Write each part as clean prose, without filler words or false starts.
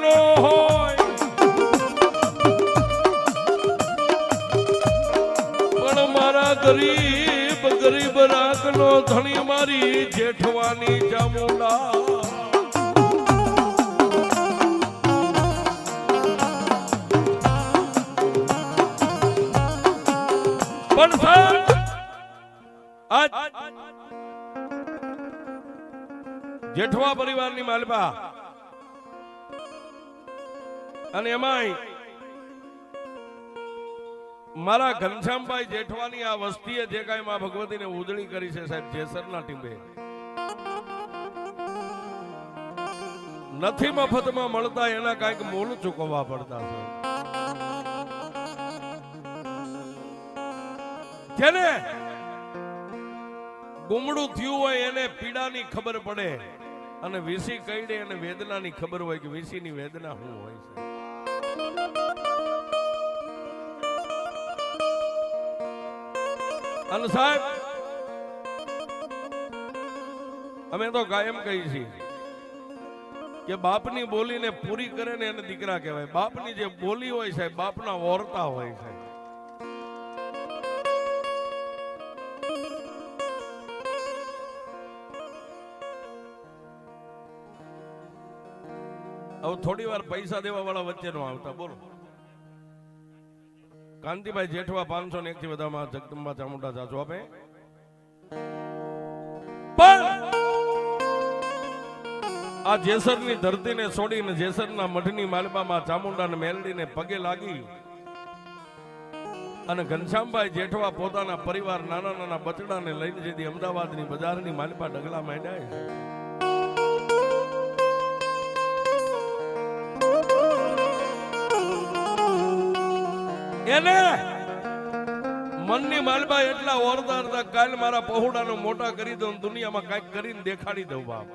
નો હોય પણ મારા ગરીબ રાખનો ધણી મારી જેઠવાની ચામુંડા પણ સાહેબ આજ જેઠવા પરિવારની માલપા અને એમાંય મારા ઘનશ્યામભાઈ જેઠવાની આ વસ્તીએ જે કાંઈ માં ભગવતીને ઉજળી કરી છે સાહેબ જેસરના ટીમે નથી મફતમાં મળતા એના કાંઈક મૂળ ચૂકવવા પડતા છે જેને ગુમડું થયું હોય એને પીડાની ખબર પડે અને વીસી કઈડે અને વેદનાની ખબર હોય કે વીસીની વેદના શું હોય છે અને સાહેબ અમે તો કાયમ કહી છીએ કે બાપની બોલીને પૂરી કરે ને એને દીકરા કહેવાય બાપની જે બોલી હોય સાહેબ બાપના ઓરતા હોય છે હવે થોડી વાર પૈસા દેવા વાળા વચ્ચે નો આવતા બોલો કાંતિભાઈ જેઠવા 501 થી વધામાં જગદંબા ચામુંડા જાજો આપે પણ આ જેસરની ધરતીને છોડીને જેસરના મઢની માલબામાં ચામુંડાને મેલડીને પગે લાગી અને ઘનશ્યામભાઈ જેઠવા પોતાના પરિવાર નાના નાના બચડાને લઈને જેથી અમદાવાદની બજારની માલપા ડગલા માંડ્યા એને મનની માલબા એટલા ઓરતા હતા કાલ મારા પહોડાનો મોટા કરી દઉં દુનિયામાં કઈક કરીને દેખાડી દઉં બાપ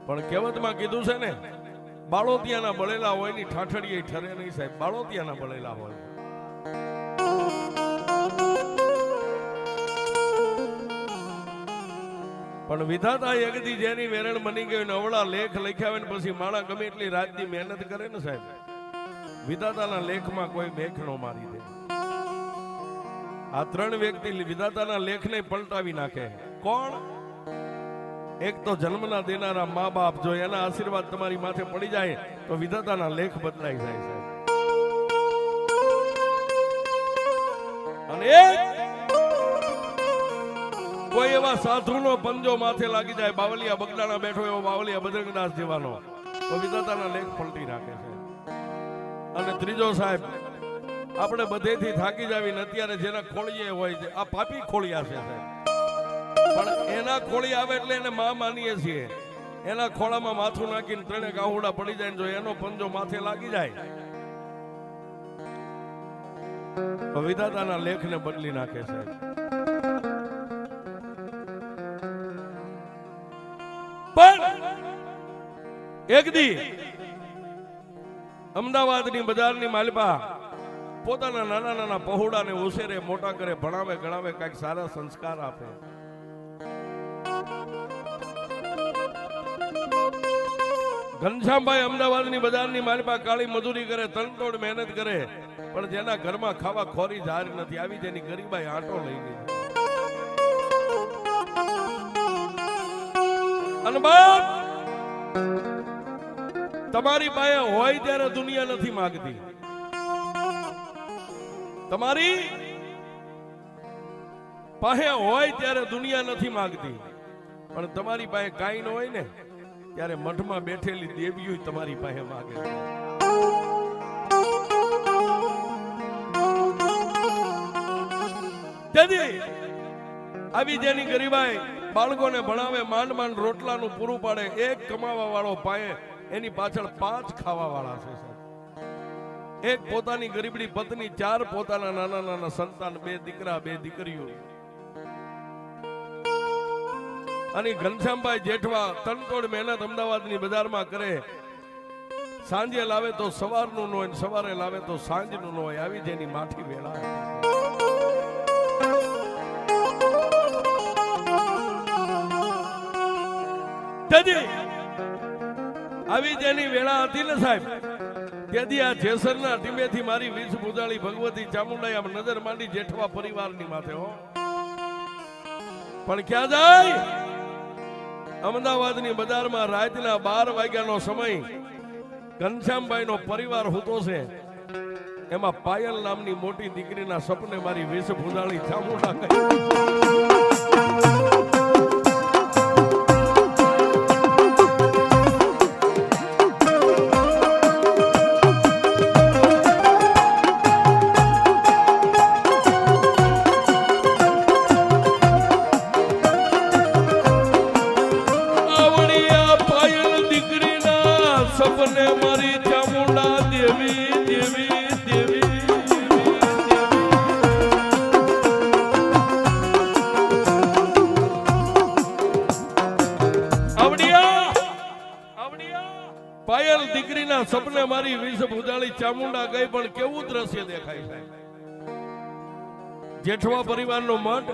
પણ કહેવતમાં કીધું છે ને બાળોતિયાના બળેલા હોય ની ઠાઠડીએ ઠરે નહીં સાહેબ બાળોતિયાના બળેલા હોય પણ વિધાતા એકદી જેની વેરણ બની ગઈ ને અવળા લેખ લખ્યા હોય ને પછી માણા ગમે એટલી રાતની મહેનત કરે ને સાહેબ વિધાતાના લેખમાં કોઈ મેખ નો મારી દે આ ત્રણ વ્યક્તિ વિધાતાના લેખને પલટાવી નાખે કોણ એક તો જન્મના દેનારા મા બાપ જો એના આશીર્વાદ તમારી માથે પડી જાય તો વિધાતાના લેખ બદલાઈ જાય છે અને એક કોઈ એવા સાધુનો પંજો માથે લાગી જાય બાવલિયા બગડાણા બેઠો એવો બાવલિયા બજરંગદાસ જેવાનો તો વિધાતાના લેખ પલટી નાખે છે અને ત્રીજો સાહેબ આપણે બધેથી થાકી જાવી ને અત્યારે જેના ખોળીએ હોય છે આ પાપી ખોળિયા છે પણ એના ખોળી આવે એટલે એને માં માનીએ છીએ એના ખોળામાં માથું નાખીને ત્રણે ગાહુડા પડી જાય જો એનો પંજો માથે લાગી જાય તો વિધાતાના લેખને બદલી નાખે છે પણ એક દી અમદાવાદની બજારની માલપા પોતાના નાના નાના પહોળાને ઉછેરે મોટા કરે ભણાવે ગણાવે કઈક સારા સંસ્કાર આપે ઘનશ્યામભાઈ અમદાવાદની બજારની માલપા કાળી મજૂરી કરે તનતોડ મહેનત કરે પણ જેના ઘરમાં ખાવા ખોરી જાર નથી આવી જેની ગરીબાઈ આંટો લઈ ગઈ અને બાપ તમારી પાસે હોય ત્યારે દુનિયા નથી માંગતી તમારી પાસે હોય ત્યારે દુનિયા નથી માંગતી પણ તમારી પાસે કાંઈ ન હોય ને ત્યારે મઠમાં બેઠેલી દેવીઓ તમારી પાસે માંગે છે આવી જેની ગરીબાઈ બાળકોને ભણાવે માંડ માંડ રોટલાનું પૂરું પાડે એક કમાવા વાળો પાયે એની પાછળ 5 ખાવા વાળા છે એક પોતાની ગરીબડી પત્ની 4 પોતાના નાના નાના સંતાન 2 દીકરા 2 દીકરીઓ અને ઘનશ્યામભાઈ જેઠવા તનતોડ મહેનત અમદાવાદની બજારમાં કરે સાંજે લાવે તો સવારનું ન હોય સવારે લાવે તો સાંજનું ન હોય આવી જેની માઠી વેળા આવી જેની વેળા હતી ને સાહેબ, તેથી આ જેસરના ટીમેથી મારી વીસ પૂજાળી ભગવતી ચામુંડાએ આમ નજર માંડી જેઠવા પરિવારની માથે હો. પણ ક્યાં જાય? અમદાવાદની બજારમાં રાતના 12 વાગ્યાનો સમય, ઘનશ્યામભાઈ નો પરિવાર હોતો છે. એમાં પાયલ નામની મોટી દીકરીના સપને મારી વીસ પૂજાળી ચામુંડા ગઈ. સપને મારી ચામુંડા દેવી દેવી દેવી પાયલ દીકરીના સપને મારી વીસ ભુજાળી ચામુંડા ગઈ. પણ કેવું દ્રશ્ય દેખાય છે? જેઠવા પરિવારનો મઠ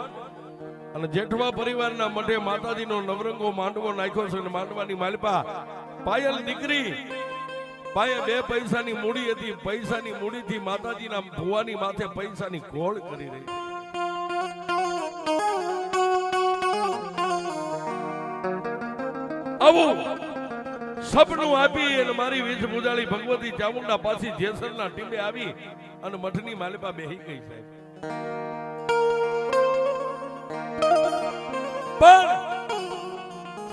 અને જેઠવા પરિવારના મઠે માતાજીનો નવરંગો માંડવો નાખ્યો છે અને માંડવાની માલપા પાયલ દીકરી પાયે 2 પૈસાની મૂડી હતી. પૈસાની મૂડીથી માતાજીના ભુવાની માથે પૈસાની ઘોળ કરી રહી. આવું સપનું આપી અને મારી વીસ પૂજાળી ભગવતી ચામુંડા પાછી જેસરના ટીમે આવી અને મઠની માલિપા બેહી ગઈ છે. પણ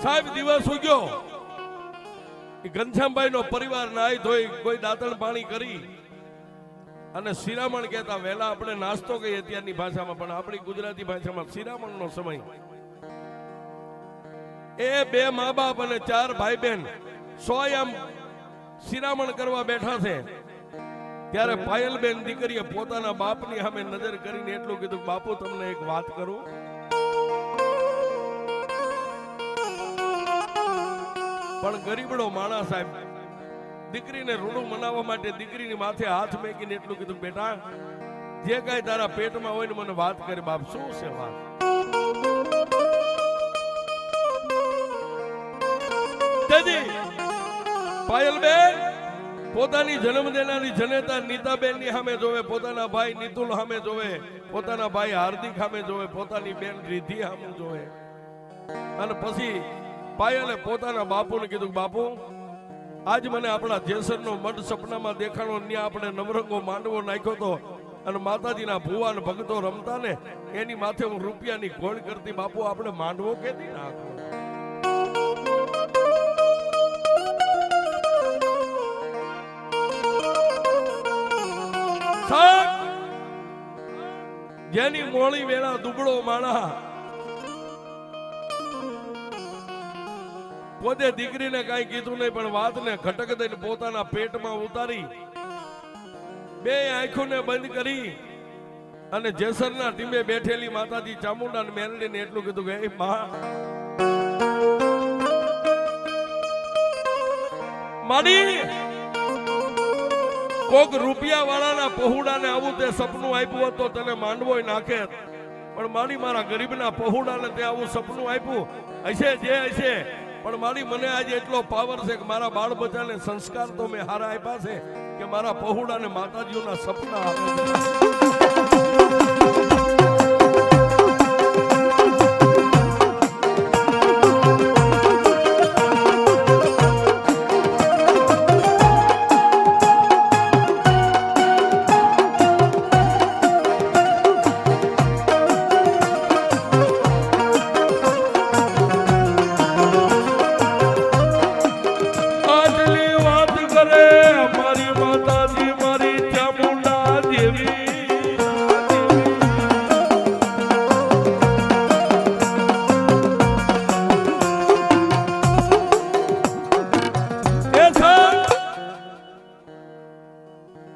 સાહેબ દિવસ ઉગ્યો, ઘનશ્યામભાઈ નો પરિવાર નાઈ ધોઈ કોઈ દાંતણ પાણી કરી અને શિરામણ કહેતા. વહેલા આપણે નાસ્તો કહીએ અત્યારની ભાષામાં, પણ આપણી ગુજરાતી ભાષામાં શિરામણ નો સમય. એ 2 મા બાપ અને 4 ભાઈ બહેન 100 આમ શિરામણ કરવા બેઠા છે. ત્યારે પાયલબેન દીકરીએ પોતાના બાપની સામે નજર કરીને એટલું કીધું, બાપુ તમને એક વાત કરું. પણ ગરીબડો માણસ સાહેબ દીકરીને રૂડું મનાવવા માટે દીકરીની માથે હાથ મેકીને એટલું કીધું, બેટા જે કાંઈ તારા પેટમાં હોય ને મને વાત કરે. બાપ શું છે વાત? પાયલબેન પોતાની જન્મ દેનારી જનેતા નીતાબેન ની સામે જોવે, પોતાના ભાઈ નિતુલ સામે જોવે, પોતાના ભાઈ હાર્દિક સામે જોવે, પોતાની બેન રિધિ સામે જોવે. અને પછી પાયલે પોતાના બાપુને કીધું, બાપુ આજ મને આપણા જેસરનો મઠ સપનામાં દેખાણો. ત્યાં આપણે નવરંગો માંડવો નાખ્યો તો અને માતાજીના ભુવાન ભક્તો રમતા ને એની માથે હું રૂપિયાની ઘોળ કરતી. બાપુ આપણે માંડવો કેદી નાખો? જેની મોળી વેળા દુબળો માણા પોતે દીકરીને કઈ કીધું નહીં, પણ વાતને ઘટક દઈને પોતાના પેટમાં ઉતારી 2 આંખોને બંધ કરી અને જેસરના ટીમે બેઠેલી માતાજી ચામુંડા મેલડીને એટલું કીધું કે માડી કોક રૂપિયા વાળાના પહોળાને આવું તે સપનું આપ્યું તો તને માંડવો નાખે. પણ મારી મારા ગરીબના પહોળાને તે આવું સપનું આપ્યું હશે જે હશે, પણ મારી મને આજે એટલો પાવર છે કે મારા બાળ બચ્ચાને સંસ્કાર તો મેં હારા આપ્યા છે કે મારા પહોળાને માતાજીઓના સપના આવે.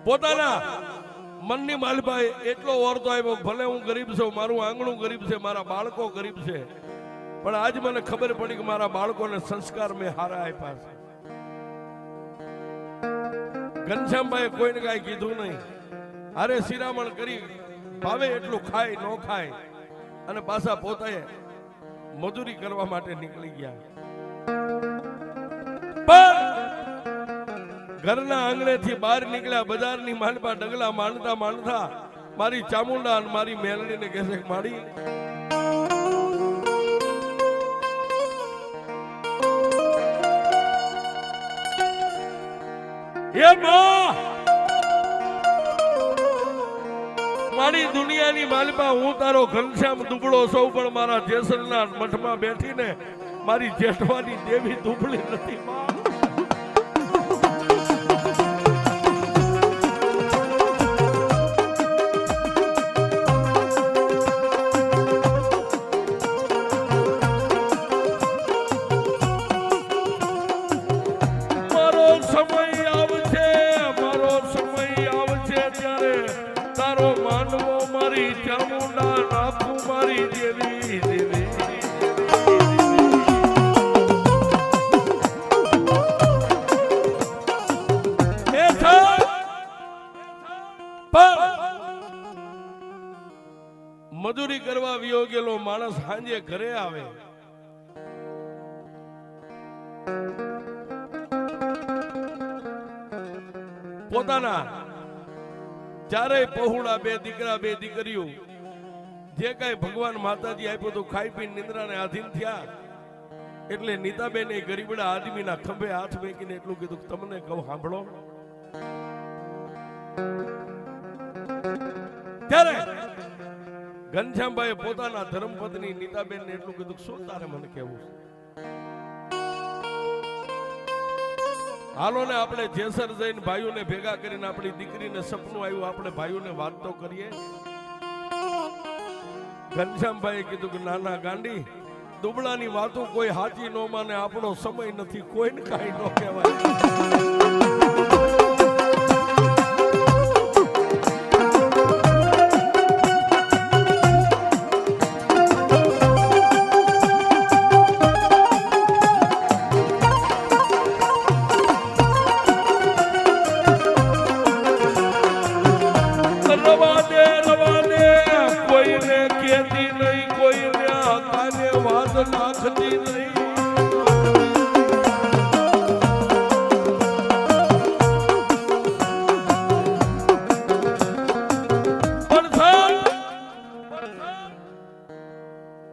પોતાના મનની માલભાઈ એટલો ઓરતો આવ્યો, ભલે હું ગરીબ છું, મારું આંગણું ગરીબ છે, મારા બાળકો ગરીબ છે, પણ આજ મને ખબર પડી કે મારા બાળકોને સંસ્કાર મેં હારા આપ્યા છે. ઘનશ્યામભાઈ કોઈને કાંઈ કીધું નહીં. અરે શિરામણ કરી ભાવે એટલું ખાય ન ખાય અને પાછા પોતે મજૂરી કરવા માટે નીકળી ગયા. પણ ઘરના આંગણેથી બહાર નીકળ્યા, બજારની માલપા ડગલા માંડતા માંડતા મારી ચામુંડા અને મારી મેલડીને કહે છે, મારી એ માં, મારી દુનિયાની માલપા હું તારો ઘનશ્યામ દુબળો સૌ, પણ મારા જેસલના મઠમાં બેઠીને મારી જેઠવાની દેવી દુબળી નથી માં. ચામુંડા નાખું મારી દેવી દેવી મજૂરી કરવા વિયો ગયેલો માણસ સાંજે ઘરે આવે, પોતાના ચારે પહોળા બે દીકરા બે દીકરીઓ જે કઈ ભગવાન માતાજી આપ્યું તો ખાઈ પી નિંદ્રાને આધીન થયા. એટલે નીતાબેન એ ગરીબડા આદમીના ખંભે હાથ મેકીને એટલું કીધું, તમને કહું સાંભળો. ત્યારે ઘનશ્યામભાઈ પોતાના ધર્મપત્ની નીતાબેન ને એટલું કીધું, શું તારે મને કેવું? હાલો ને આપણે જેસર જઈને ભાઈઓને ભેગા કરીને આપણી દીકરીને સપનું આવ્યું, આપણે ભાઈઓને વાત તો કરીએ. ઘનશ્યામભાઈએ કીધું કે નાના ગાંડી, દુબળાની વાતો કોઈ હાચી નો માને, આપણો સમય નથી, કોઈને કાંઈ ન કહેવાય.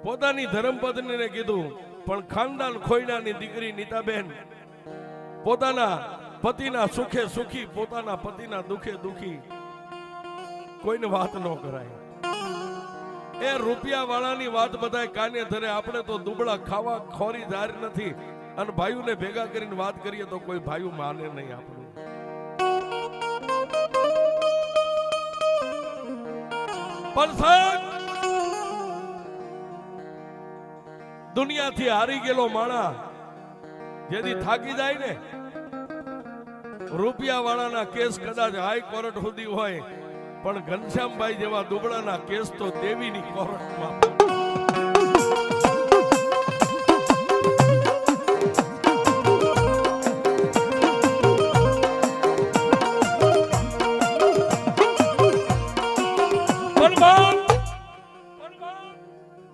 પોતાની ધર્મપત્નીને કીધું, પણ ખાનદાન ખોઈનાની દીકરી નીતાબેન પોતાના પતિના સુખે સુખી, પોતાના પતિના દુખે દુખી, કોઈને વાત ન કરાય. એ રૂપિયા વાળાની વાત બધાય કાને ધરે, આપણે તો દુબળા ખાવા ખોરી જાર નથી. અને ભાઈઓને ભેગા કરીને વાત કરીએ તો કોઈ ભાઈઓ માને નહીં આપણું. પણ દુનિયાથી હારી ગયેલો માણા જેથી થાકી જાય ને, રૂપિયા વાળાના કેસ કદાચ હાઈ કોર્ટ સુધી હોય, પણ ઘનશ્યામભાઈ જેવા દુબળાના કેસ તો દેવીની કોર્ટમાં.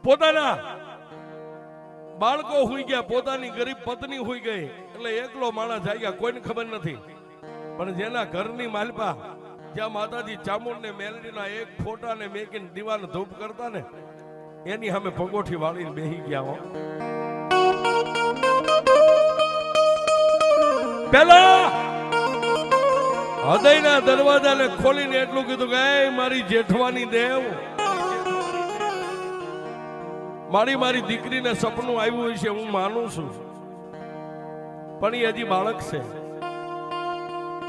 પોતાના બાળકો હુઈ ગયા, પોતાની ગરીબ પત્ની હુઈ ગઈ, એટલે એકલો માણસ જાય ગયા, કોઈને ખબર નથી. પણ જેના ઘરની માલપા, જ્યાં માતાજી ચામુંડ ને મેલડીના એક ફોટાને મેકીને દીવાને ધૂપ કરતા ને, એની સામે પગોઠી વાળીને બેહી ગયા. હો, પેલા હૃદયના દરવાજાને ખોલીને એટલું કીધું કે એ મારી જેઠવાની દેવ, મારી દીકરીને સપનું આવ્યું છે, હું માનું છું, પણ એ હજી બાળક છે.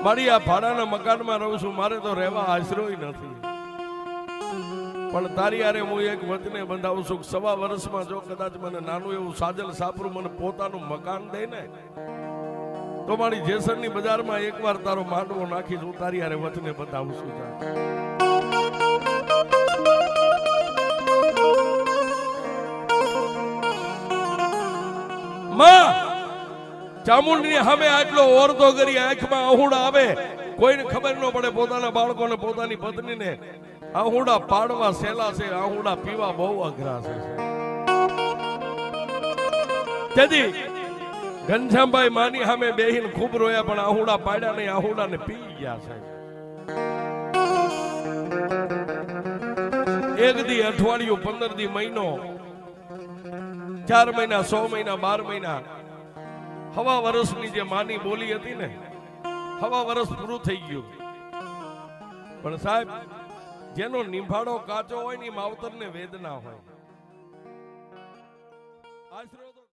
મારી આ ભાડાના મકાનમાં રહું છું, મારે તો રહેવા આશરો નથી. પણ તારી યારે હું એક વચને બંધાવું છું, 1.25 વર્ષમાં જો કદાચ મને નાનું એવું સાજલ સાપરું મને પોતાનું મકાન દે ને, તો મારી જેસરની બજારમાં એકવાર તારો માંડવો નાખીશ. હું તારી યારે વચને બંધાવું છું. ચામુંડની સામે આટલો ઓરતો કરી, આંખમાં આહુડા આવે, કોઈને ખબર ન પડે. પોતાના બાળકોને, પોતાની પત્નીને આહુડા પાડવા સહેલા છે, આહુડા પીવા બહુ અઘરા છે. તેથી ઘનશ્યામભાઈ માની સામે બેહીને ખૂબ રોયા, પણ આહુડા પાડ્યા નહીં, આહુડાને પી ગયા સાહેબ. એક દી અઠવાડિયું, 15 દી, મહિનો, 4 મહિના, 100 મહિના, 12 મહિના, હવા વર્ષની જે માની બોલી હતી ને, હવા વર્ષ પૂરું થઈ ગયું. પણ સાહેબ, જેનો નિભાડો કાચો હોય ને માવતરને વેદના હોય. આશરો